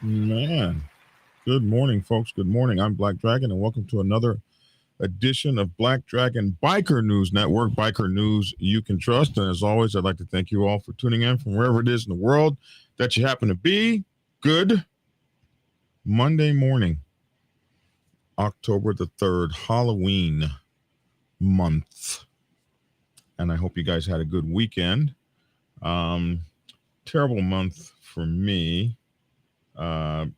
Man, good morning, folks. Good morning. I'm Black Dragon, and welcome to another edition of Black Dragon Biker News Network, biker news you can trust. And as always, I'd like to thank you all for tuning in from wherever it is in the world that you happen to be. Good Monday morning, October the 3rd, Halloween month. And I hope you guys had a good weekend. Terrible month for me. I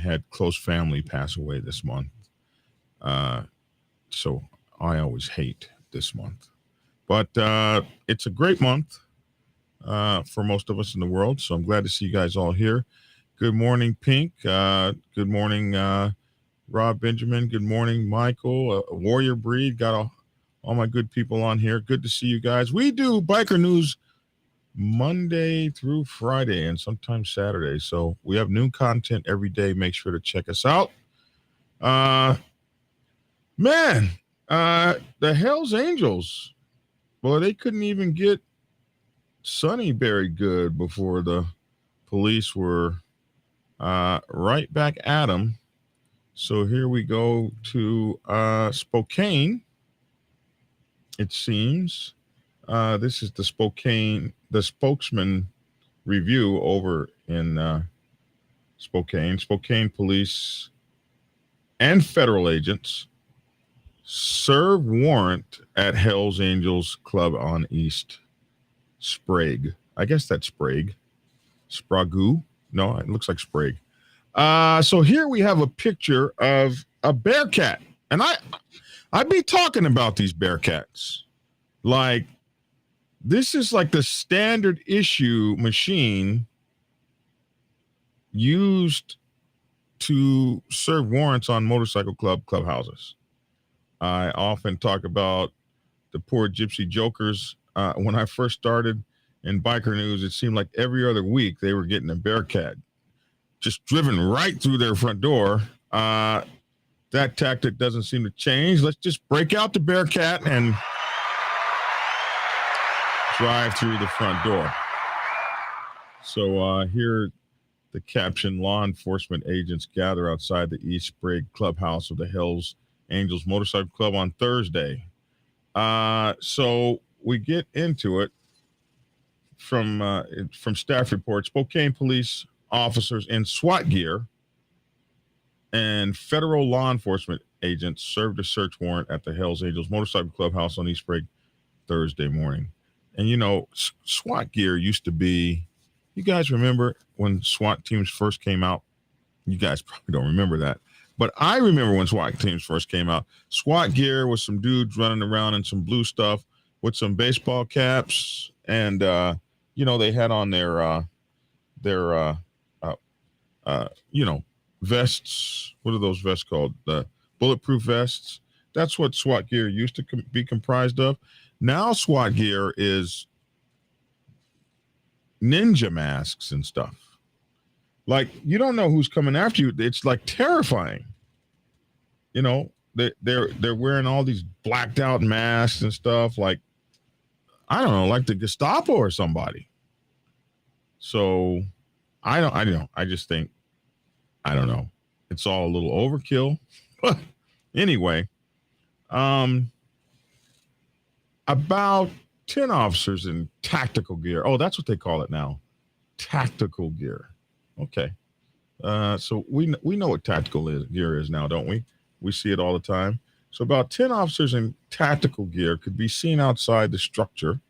had close family pass away this month. So I always hate this month, but it's a great month for most of us in the world. So I'm glad to see you guys all here. Good morning, Pink. Good morning, Rob Benjamin. Good morning, Michael. Warrior Breed. Got all my good people on here. Good to see you guys. We do biker news Monday through Friday and sometimes Saturday. So we have new content every day. Make sure to check us out. Man, the Hells Angels, well, they couldn't even get Sonny very good before the police were right back at them. So here we go to Spokane, it seems. This is the spokesman review over in Spokane. Spokane Police and federal agents serve warrant at Hells Angels Club on East Sprague. I guess that's Sprague. Sprague? No, it looks like Sprague. So here we have a picture of a bear cat. And I'd be talking about these bear cats. Like, this is like the standard issue machine used to serve warrants on motorcycle clubhouses. I often talk about the poor gypsy jokers. When I first started in biker news, it seemed like every other week they were getting a bear cat just driven right through their front door. That tactic doesn't seem to change. Let's just break out the bear cat and drive through the front door. So here the caption: law enforcement agents gather outside the East Sprague clubhouse of the Hells Angels Motorcycle Club on Thursday. So we get into it from staff reports. Spokane Police officers in SWAT gear and federal law enforcement agents served a search warrant at the Hells Angels Motorcycle Clubhouse on East Sprague Thursday morning. And, you know, SWAT gear used to be, you guys remember when SWAT teams first came out? You guys probably don't remember that. But I remember when SWAT teams first came out. SWAT gear was some dudes running around in some blue stuff with some baseball caps. And, you know, they had on their vests. What are those vests called? The bulletproof vests. That's what SWAT gear used to be comprised of. Now SWAT gear is ninja masks and stuff. Like, you don't know who's coming after you. It's like terrifying. You know, they're wearing all these blacked out masks and stuff. Like, I don't know, like the Gestapo or somebody. So I don't know. I just think, I don't know. It's all a little overkill. But anyway, about 10 officers in tactical gear. Oh, that's what they call it now. Tactical gear. Okay. So we know what gear is now, don't we? We see it all the time. So about 10 officers in tactical gear could be seen outside the structure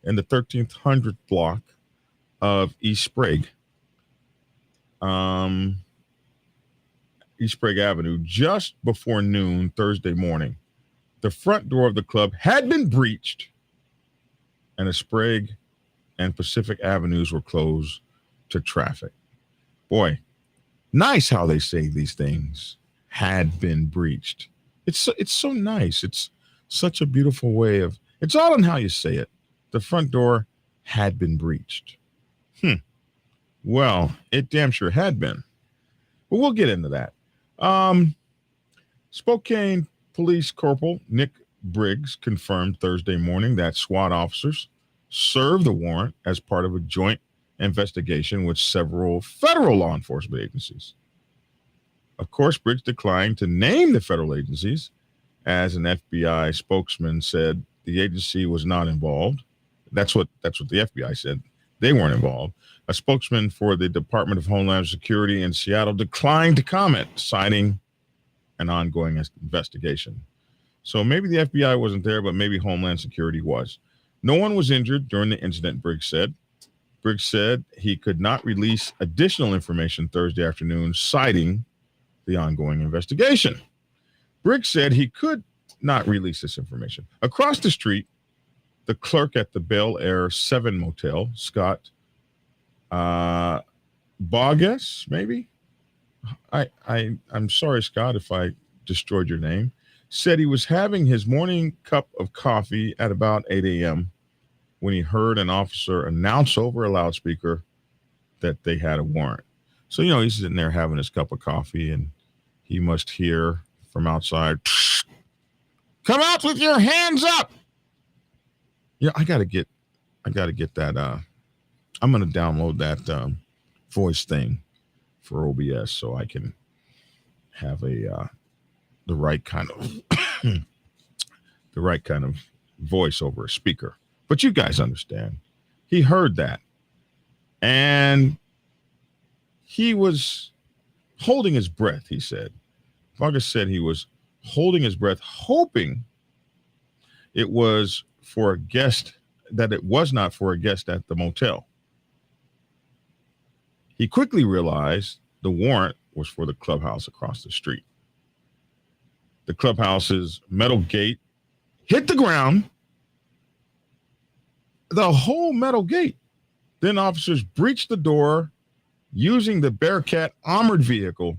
in the 1300 block of East Sprague. East Sprague Avenue just before noon Thursday morning. The front door of the club had been breached and the Sprague and Pacific Avenues were closed to traffic. Boy, nice how they say these things. Had been breached. It's so nice. It's such a beautiful way of, it's all in how you say it. The front door had been breached. Well, it damn sure had been. But we'll get into that. Spokane Police Corporal Nick Briggs confirmed Thursday morning that SWAT officers served the warrant as part of a joint investigation with several federal law enforcement agencies. Of course, Briggs declined to name the federal agencies, as an FBI spokesman said the agency was not involved. That's what the FBI said. They weren't involved. A spokesman for the Department of Homeland Security in Seattle declined to comment, citing an ongoing investigation. So maybe the FBI wasn't there, but maybe Homeland Security was. No one was injured during the incident, Briggs said. Briggs said he could not release additional information Thursday afternoon, citing the ongoing investigation. Briggs said he could not release this information. Across the street, the clerk at the Bel Air 7 Motel, Scott Bogus, maybe? I'm sorry, Scott, if I destroyed your name, said he was having his morning cup of coffee at about 8 a.m. when he heard an officer announce over a loudspeaker that they had a warrant. So, he's sitting there having his cup of coffee and he must hear from outside, "Come out with your hands up." Yeah, I gotta get that. I'm gonna download that voice thing for OBS so I can have the right kind of the right kind of voice over a speaker. But you guys understand. He heard that, and he was holding his breath. He said, Vargas said he was holding his breath, hoping it was for a guest, that it was not for a guest at the motel. He quickly realized the warrant was for the clubhouse across the street. The clubhouse's metal gate hit the ground, the whole metal gate. Then officers breached the door using the Bearcat armored vehicle,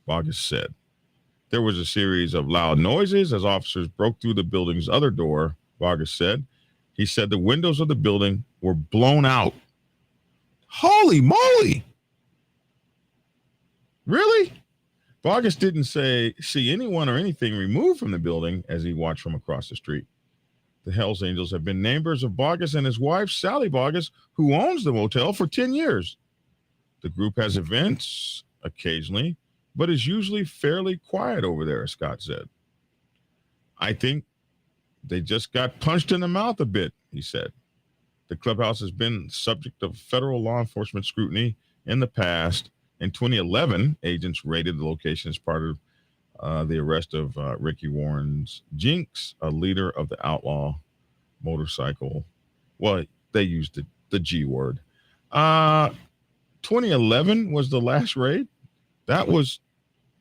Vargas said. There was a series of loud noises as officers broke through the building's other door, Vargas said. He said the windows of the building were blown out. Holy moly! Really? Vargas didn't see anyone or anything removed from the building as he watched from across the street. The Hells Angels have been neighbors of Vargas and his wife, Sally Vargas, who owns the motel, for 10 years. The group has events occasionally, but is usually fairly quiet over there, Scott said. I think they just got punched in the mouth a bit, he said. The clubhouse has been subject of federal law enforcement scrutiny in the past. In 2011, agents raided the location as part of the arrest of Ricky Warren's Jinx, a leader of the outlaw motorcycle. Well, they used the G word. 2011 was the last raid. That was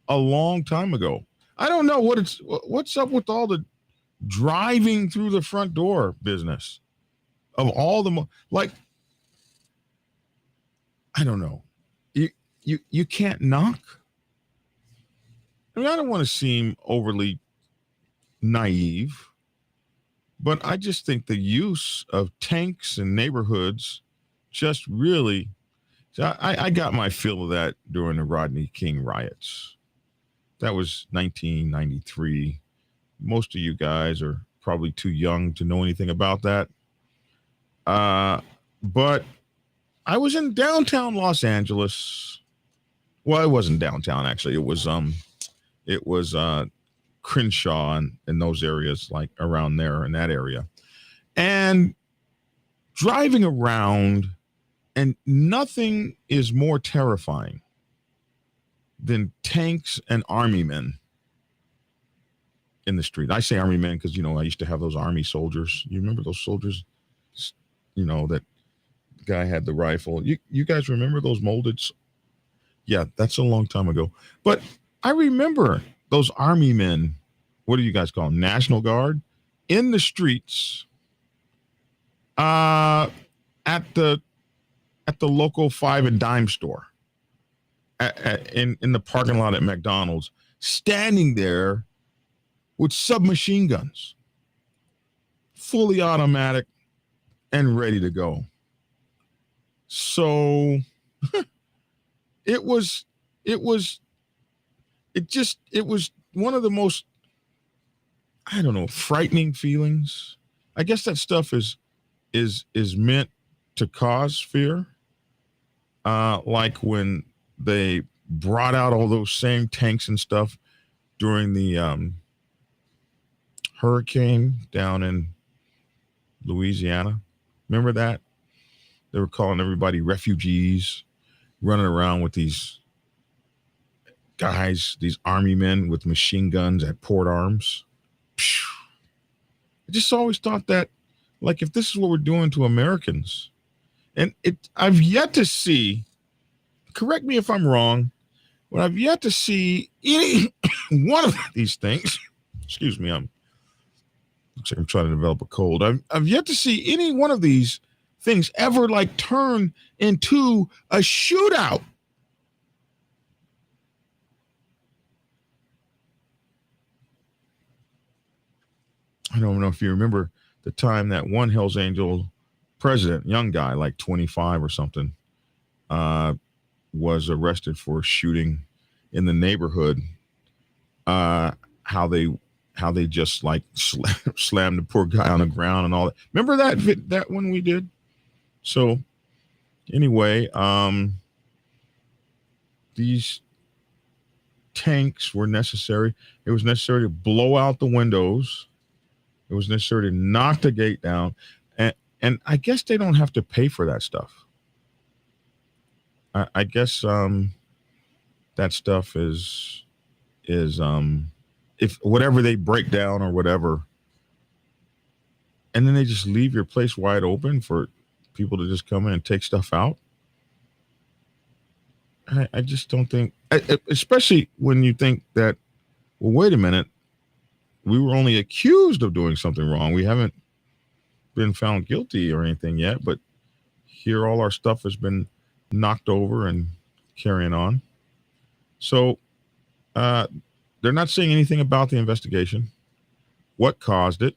a long time ago. I don't know what's up with all the driving through the front door business of all the I don't know. You can't knock. I mean, I don't want to seem overly naive, but I just think the use of tanks in neighborhoods just really, I got my fill of that during the Rodney King riots. That was 1993. Most of you guys are probably too young to know anything about that. But I was in downtown Los Angeles. Well, it wasn't downtown actually. It was Crenshaw and in those areas, like around there in that area. And driving around, and nothing is more terrifying than tanks and army men in the street. I say army men because, I used to have those army soldiers. You remember those soldiers? That guy had the rifle. You guys remember those molded? Yeah, that's a long time ago. But I remember those army men, what do you guys call them? National Guard, in the streets, at the local 5 and dime store, in the parking lot at McDonald's, standing there with submachine guns, fully automatic and ready to go. So it was one of the most, I don't know, frightening feelings. I guess that stuff is meant to cause fear. Like when they brought out all those same tanks and stuff during the hurricane down in Louisiana. Remember that? They were calling everybody refugees, running around with these guys, these army men with machine guns at port arms. I just always thought that, like, if this is what we're doing to Americans, and I've yet to see, correct me if I'm wrong, but I've yet to see any one of these things. Excuse me, looks like I'm trying to develop a cold. I've yet to see any one of these things ever like turn into a shootout. I don't know if you remember the time that one Hells Angel president, young guy, like 25 or something, was arrested for shooting in the neighborhood. How they just like slammed the poor guy on the ground and all that. Remember that one we did? So anyway, these tanks were necessary. It was necessary to blow out the windows. It was necessary to knock the gate down. And I guess they don't have to pay for that stuff. I guess that stuff is if whatever they break down or whatever, and then they just leave your place wide open for people to just come in and take stuff out. I just don't think, especially when you think that, well, wait a minute, we were only accused of doing something wrong. We haven't been found guilty or anything yet, but here all our stuff has been knocked over and carrying on. So they're not saying anything about the investigation, what caused it.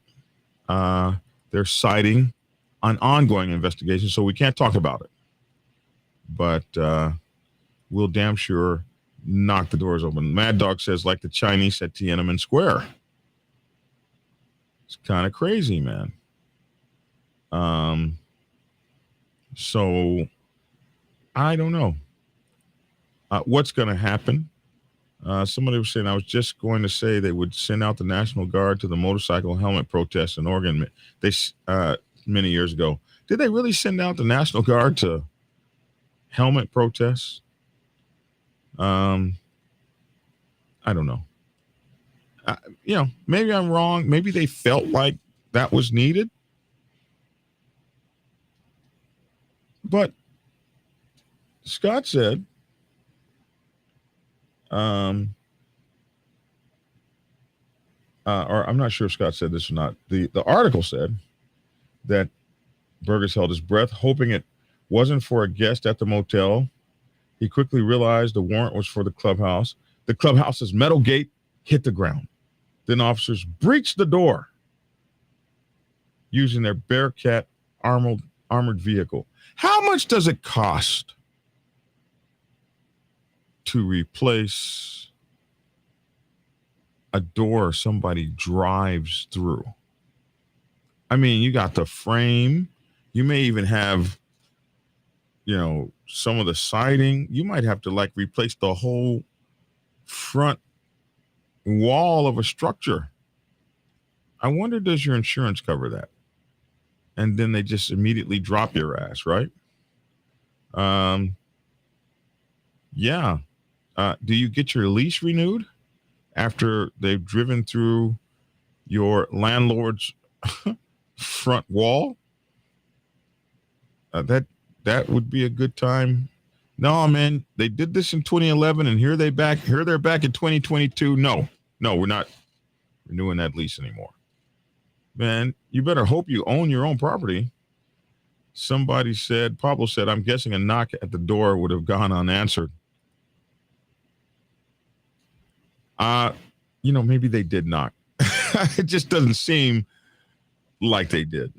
They're citing an ongoing investigation, so we can't talk about it. But we'll damn sure knock the doors open. Mad Dog says, like the Chinese at Tiananmen Square. It's kind of crazy, man. So I don't know what's going to happen. Somebody was saying, I was just going to say they would send out the National Guard to the motorcycle helmet protests in Oregon. They many years ago. Did they really send out the National Guard to helmet protests? I don't know. Maybe I'm wrong. Maybe they felt like that was needed. But Scott said, or I'm not sure if Scott said this or not. The article said that Burgess held his breath, hoping it wasn't for a guest at the motel. He quickly realized the warrant was for the clubhouse. The clubhouse's metal gate hit the ground. Then officers breached the door using their Bearcat armored vehicle. How much does it cost to replace a door somebody drives through? I mean, you got the frame, You may even have, some of the siding. You might have to like replace the whole front wall of a structure. I wonder, does your insurance cover that? And then they just immediately drop your ass, right? Yeah. Do you get your lease renewed after they've driven through your landlord's front wall? That would be a good time. No, man, they did this in 2011, and here they're back in 2022. No, we're not renewing that lease anymore. Man, you better hope you own your own property. Somebody said, Pablo said, I'm guessing a knock at the door would have gone unanswered. Maybe they did knock. It just doesn't seem like they did.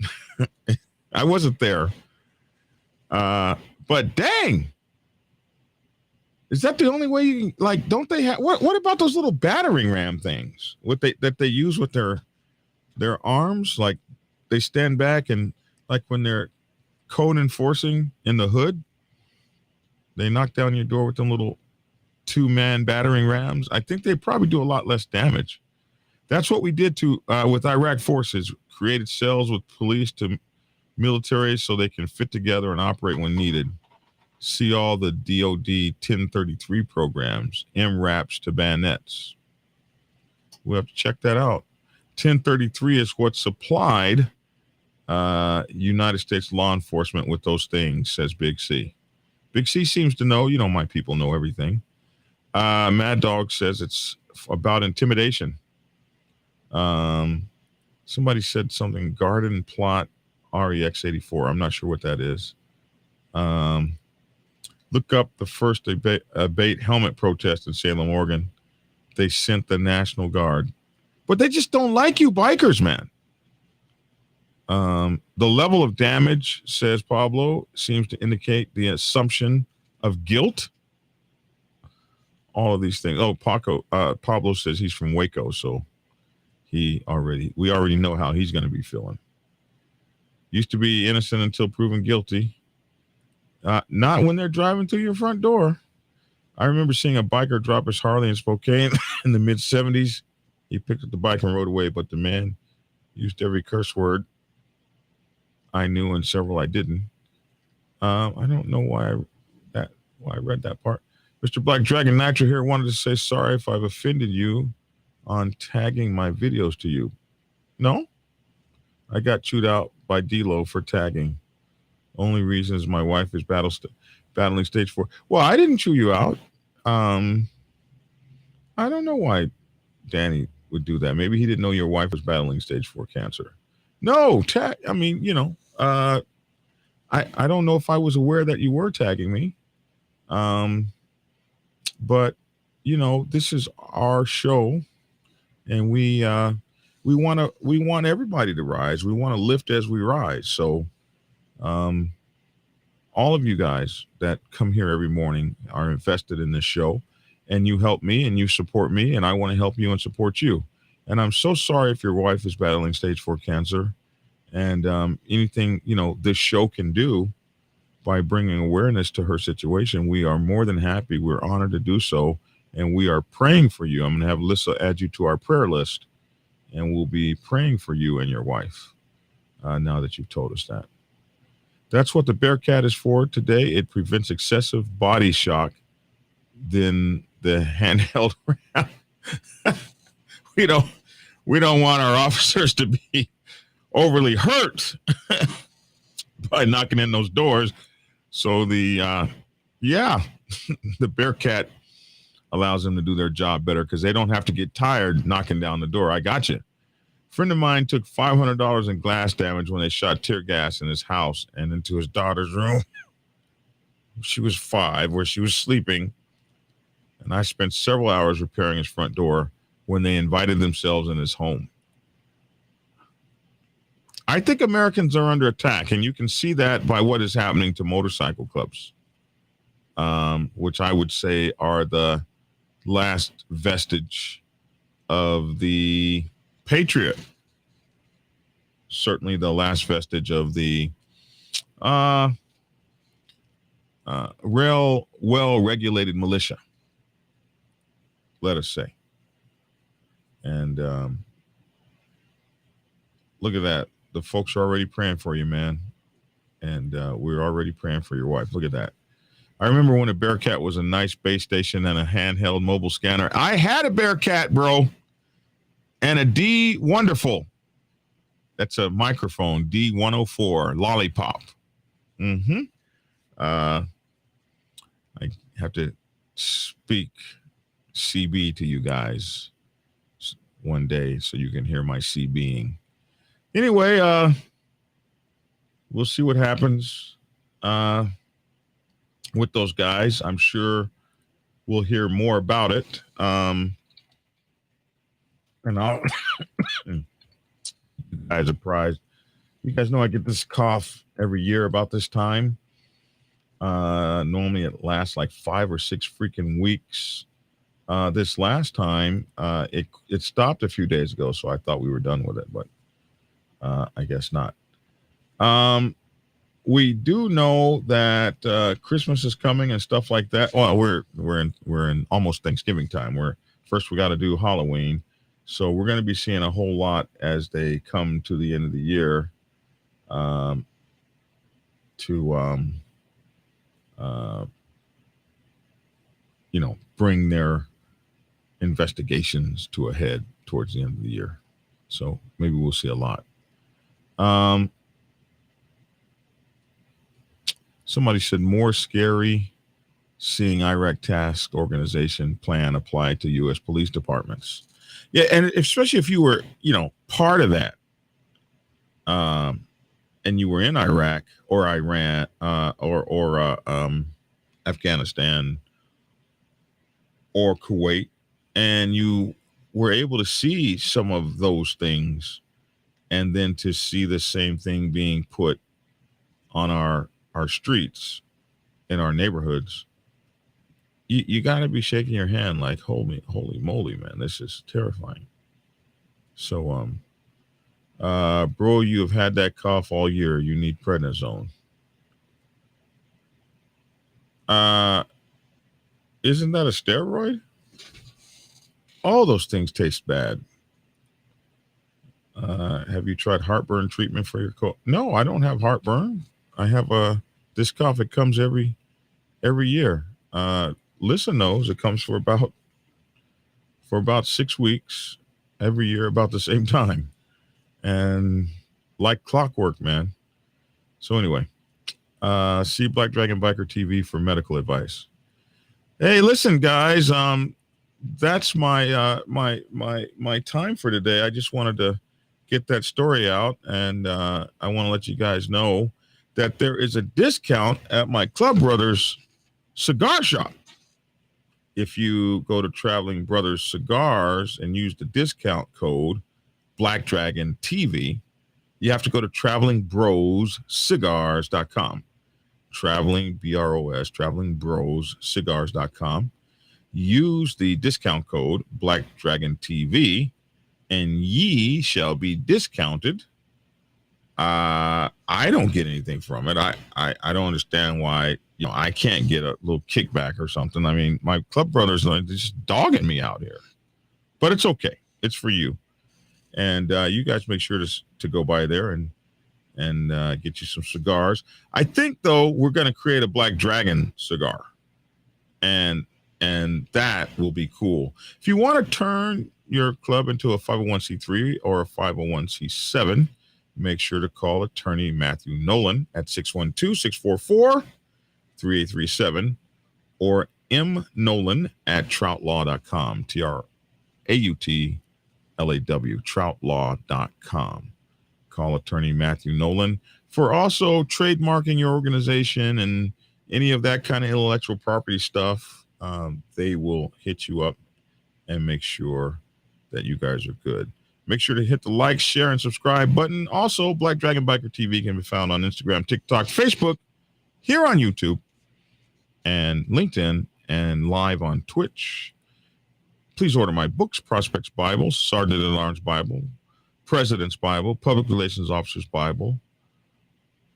I wasn't there. But dang, is that the only way you don't they have, what about those little battering ram things that they use with their arms? Like they stand back and like when they're code enforcing in the hood, they knock down your door with them little 2-man battering rams. I think they probably do a lot less damage. That's what we did with Iraq forces, created cells with police to military so they can fit together and operate when needed. See all the DOD 1033 programs, MRAPs to bayonets. We'll have to check that out. 1033 is what supplied United States law enforcement with those things, says Big C. Big C seems to know. My people know everything. Mad Dog says it's about intimidation. Somebody said something, garden plot REX 84. I'm not sure what that is. Look up the first debate helmet protest in Salem, Oregon. They sent the National Guard. But they just don't like you bikers, man. The level of damage, says Pablo, seems to indicate the assumption of guilt. All of these things. Oh, Pablo says he's from Waco, so we already know how he's going to be feeling. Used to be innocent until proven guilty. Not when they're driving through your front door. I remember seeing a biker drop his Harley in Spokane in the mid-'70s. He picked up the bike and rode away, but the man used every curse word I knew and several I didn't. I don't know why I read that part. Mr. Black Dragon Nitro here wanted to say sorry if I've offended you on tagging my videos to you. No? I got chewed out by D-Lo for tagging. Only reason is my wife is battling stage 4. Well, I didn't chew you out. I don't know why Danny would do that. Maybe he didn't know your wife was battling stage 4 cancer. No, I don't know if I was aware that you were tagging me. But this is our show, and we want everybody to rise. We want to lift as we rise. So, all of you guys that come here every morning are invested in this show, and you help me and you support me, and I want to help you and support you. And I'm so sorry if your wife is battling stage 4 cancer, and anything this show can do by bringing awareness to her situation, we are more than happy. We're honored to do so, and we are praying for you. I'm going to have Lissa add you to our prayer list, and we'll be praying for you and your wife now that you've told us that. That's what the Bearcat is for today. It prevents excessive body shock. Then the handheld round. We don't want our officers to be overly hurt by knocking in those doors. So the Bearcat allows them to do their job better because they don't have to get tired knocking down the door. I got you. Friend of mine took $500 in glass damage when they shot tear gas in his house and into his daughter's room. She was 5, where she was sleeping. And I spent several hours repairing his front door when they invited themselves in his home. I think Americans are under attack, and you can see that by what is happening to motorcycle clubs, which I would say are the last vestige of the Patriot. Certainly the last vestige of the real well-regulated militia, let us say. And look at that. The folks are already praying for you, man. And we're already praying for your wife. Look at that. I remember when a Bearcat was a nice base station and a handheld mobile scanner. I had a Bearcat, bro. And a D Wonderful. That's a microphone, D104, Lollipop. Mm-hmm. I have to speak CB to you guys one day so you can hear my CBing. Anyway, we'll see what happens with those guys. I'm sure we'll hear more about it. And I'll you guys are surprised. You guys know I get this cough every year about this time. Normally it lasts like 5 or 6 freaking weeks. This last time, it stopped a few days ago, so I thought we were done with it, but I guess not. We do know that Christmas is coming and stuff like that. Well, we're in almost Thanksgiving time. First we got to do Halloween, so we're going to be seeing a whole lot as they come to the end of the year. Bring their investigations to a head towards the end of the year. So maybe we'll see a lot. Somebody said more scary seeing Iraq task organization plan applied to U.S. police departments. Yeah, and especially if you were, part of that, and you were in Iraq or Iran or Afghanistan or Kuwait, and you were able to see some of those things, and then to see the same thing being put on our streets in our neighborhoods, you got to be shaking your hand like, holy moly, man, this is terrifying. So, bro, you have had that cough all year. You need prednisone. Isn't that a steroid? All those things taste bad. Have you tried heartburn treatment for your cough? No, I don't have heartburn. I have this cough. It comes every year. Listen knows it comes for about 6 weeks every year, about the same time, and like clockwork, man. So anyway, see Black Dragon Biker TV for medical advice. Hey, listen, guys. That's my my time for today. I just wanted to get that story out, and I want to let you guys know that there is a discount at my Club Brothers cigar shop. If you go to Traveling Brothers Cigars and use the discount code Black Dragon TV, you have to go to travelingbroscigars.com. travelingbroscigars.com. Use the discount code Black Dragon TV, and ye shall be discounted. I don't get anything from it. I don't understand why I can't get a little kickback or something. I mean, my Club Brothers are just dogging me out here, but it's okay. It's for you, and you guys make sure to go by there and get you some cigars. I think though we're going to create a Black Dragon cigar, and that will be cool. If you want to turn your club into a 501c3 or a 501c7, make sure to call attorney Matthew Nolan at 612-644-3837 or mnolan at troutlaw.com, TRAUTLAW, troutlaw.com. Call attorney Matthew Nolan for also trademarking your organization and any of that kind of intellectual property stuff. They will hit you up and make sure that you guys are good. Make sure to hit the like, share, and subscribe button. Also, Black Dragon Biker TV can be found on Instagram, TikTok, Facebook, here on YouTube, and LinkedIn, and live on Twitch. Please order my books: Prospects Bible, Sergeant at Arms Bible, President's Bible, Public Relations Officer's Bible,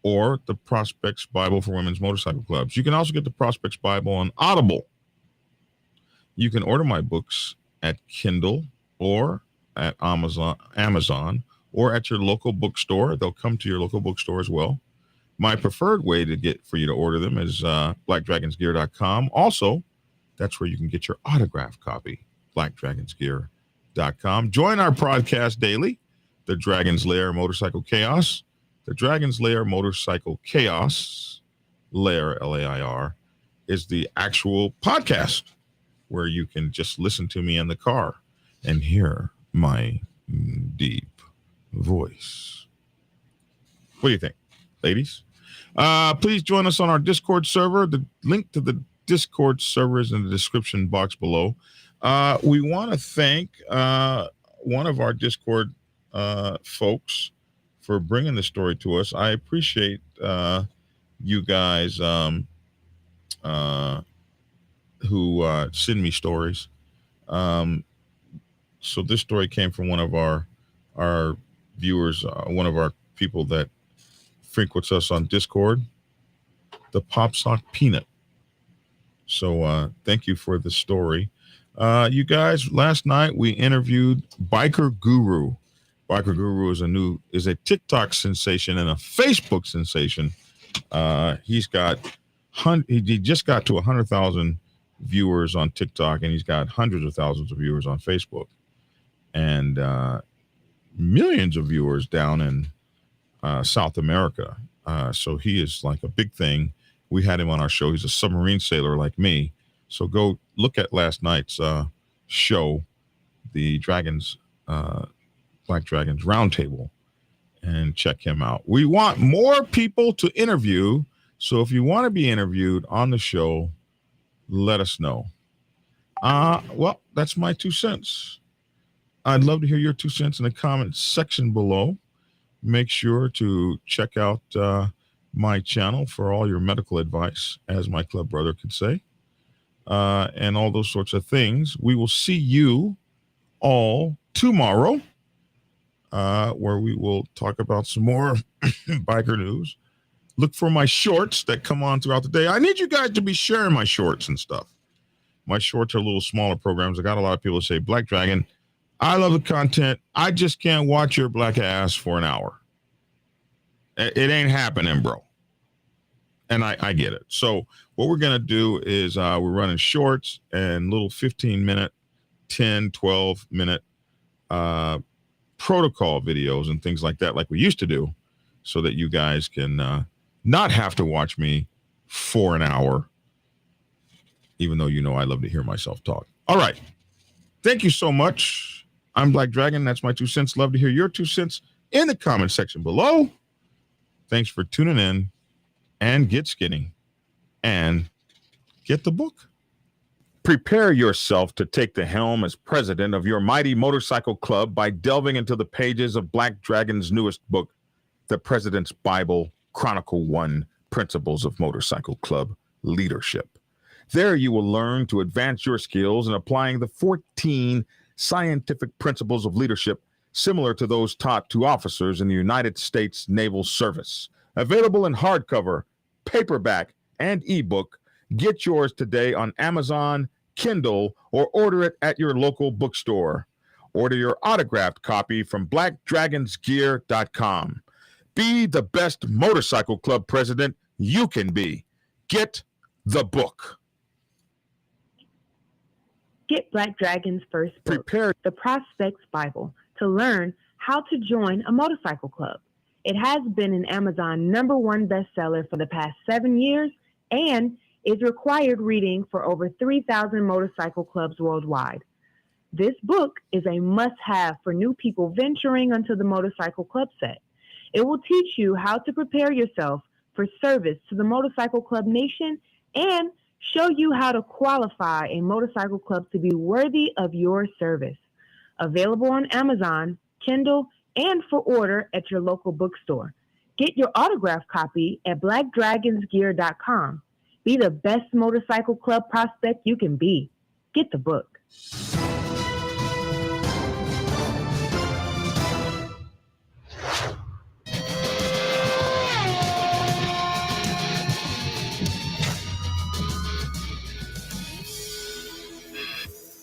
or the Prospects Bible for Women's Motorcycle Clubs. You can also get the Prospects Bible on Audible. You can order my books at Kindle or at Amazon or at your local bookstore. They'll come to your local bookstore as well. My preferred way for you to order them is blackdragonsgear.com. Also, that's where you can get your autographed copy, blackdragonsgear.com. Join our podcast daily, The Dragon's Lair Motorcycle Chaos. The Dragon's Lair Motorcycle Chaos, Lair, Lair, is the actual podcast where you can just listen to me in the car and hear my deep voice. What do you think, ladies? Please join us on our Discord server. The link to the Discord server is in the description box below. We want to thank one of our Discord folks for bringing the story to us. I appreciate you guys who send me stories. So this story came from one of our viewers, one of our people that frequents us on Discord, the Pop Sock Peanut. So thank you for the story. You guys, last night we interviewed Biker Guru. Biker Guru is a TikTok sensation and a Facebook sensation. He just got to 100,000 viewers on TikTok, and he's got hundreds of thousands of viewers on Facebook, and millions of viewers down in South America. So he is like a big thing. We had him on our show. He's a submarine sailor like me. So go look at last night's show, the Black Dragons Roundtable, and check him out. We want more people to interview. So if you want to be interviewed on the show, let us know. Well, that's my 2 cents. I'd love to hear your 2 cents in the comments section below. Make sure to check out my channel for all your medical advice, as my club brother could say, and all those sorts of things. We will see you all tomorrow, where we will talk about some more biker news. Look for my shorts that come on throughout the day. I need you guys to be sharing my shorts and stuff. My shorts are little smaller programs. I got a lot of people say, Black Dragon, I love the content. I just can't watch your black ass for an hour. It ain't happening, bro. And I get it. So what we're going to do is we're running shorts and little 15-minute, 10, 12-minute protocol videos and things like that, like we used to do, so that you guys can not have to watch me for an hour, even though you know I love to hear myself talk. All right. Thank you so much. I'm Black Dragon. That's my 2 cents. Love to hear your 2 cents in the comment section below. Thanks for tuning in, and get skinny and get the book. Prepare yourself to take the helm as president of your mighty motorcycle club by delving into the pages of Black Dragon's newest book, The President's Bible, Chronicle 1, Principles of Motorcycle Club Leadership. There you will learn to advance your skills in applying the 14 scientific principles of leadership similar to those taught to officers in the United States Naval Service. Available in hardcover, paperback, and ebook. Get yours today on Amazon, Kindle, or order it at your local bookstore. Order your autographed copy from blackdragonsgear.com. Be the best motorcycle club president you can be. Get the book. Get Black Dragon's first book, The Prospects Bible, to learn how to join a motorcycle club. It has been an Amazon #1 bestseller for the past 7 years and is required reading for over 3,000 motorcycle clubs worldwide. This book is a must-have for new people venturing onto the motorcycle club set. It will teach you how to prepare yourself for service to the motorcycle club nation and show you how to qualify a motorcycle club to be worthy of your service. Available on Amazon, Kindle, and for order at your local bookstore. Get your autographed copy at blackdragonsgear.com. Be the best motorcycle club prospect you can be. Get the book.